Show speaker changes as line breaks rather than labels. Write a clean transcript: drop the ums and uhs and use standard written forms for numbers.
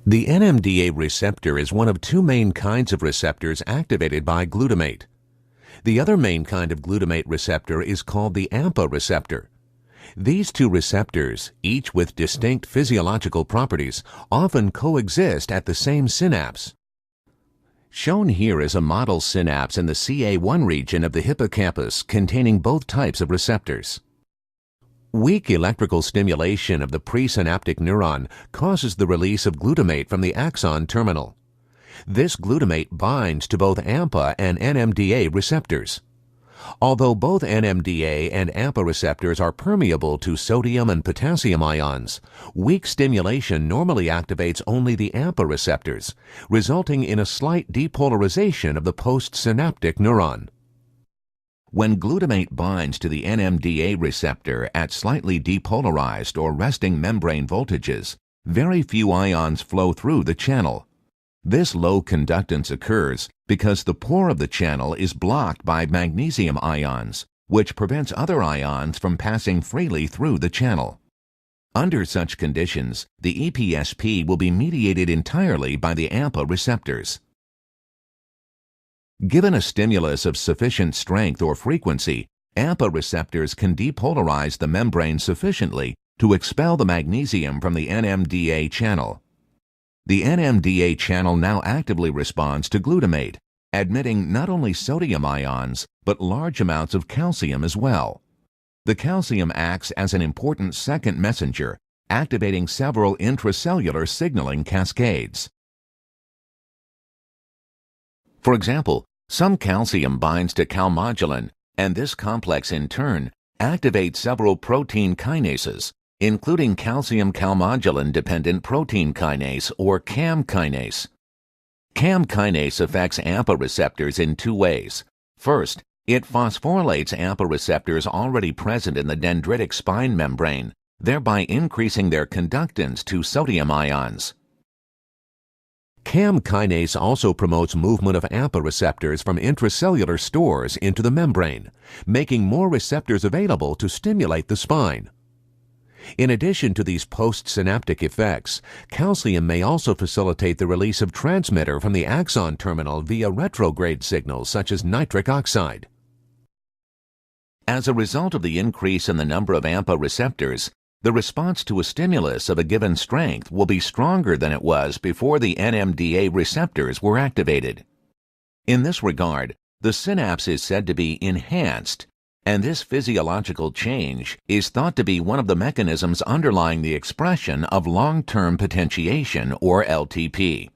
The NMDA receptor is one of two main kinds of receptors activated by glutamate. The other main kind of glutamate receptor is called the AMPA receptor. These two receptors, each with distinct physiological properties, often coexist at the same synapse. Shown here is a model synapse in the CA1 region of the hippocampus containing both types of receptors. Weak electrical stimulation of the presynaptic neuron causes the release of glutamate from the axon terminal. This glutamate binds to both AMPA and NMDA receptors. Although both NMDA and AMPA receptors are permeable to sodium and potassium ions, weak stimulation normally activates only the AMPA receptors, resulting in a slight depolarization of the postsynaptic neuron. When glutamate binds to the NMDA receptor at slightly depolarized or resting membrane voltages, very few ions flow through the channel. This low conductance occurs because the pore of the channel is blocked by magnesium ions, which prevents other ions from passing freely through the channel. Under such conditions, the EPSP will be mediated entirely by the AMPA receptors. Given a stimulus of sufficient strength or frequency, AMPA receptors can depolarize the membrane sufficiently to expel the magnesium from the NMDA channel. The NMDA channel now actively responds to glutamate, admitting not only sodium ions, but large amounts of calcium as well. The calcium acts as an important second messenger, activating several intracellular signaling cascades. For example, some calcium binds to calmodulin, and this complex in turn activates several protein kinases, including calcium calmodulin-dependent protein kinase or CAM kinase. CAM kinase affects AMPA receptors in two ways. First, it phosphorylates AMPA receptors already present in the dendritic spine membrane, thereby increasing their conductance to sodium ions. CAM kinase also promotes movement of AMPA receptors from intracellular stores into the membrane, making more receptors available to stimulate the spine. In addition to these postsynaptic effects, calcium may also facilitate the release of transmitter from the axon terminal via retrograde signals such as nitric oxide. As a result of the increase in the number of AMPA receptors, the response to a stimulus of a given strength will be stronger than it was before the NMDA receptors were activated. In this regard, the synapse is said to be enhanced, and this physiological change is thought to be one of the mechanisms underlying the expression of long-term potentiation or LTP.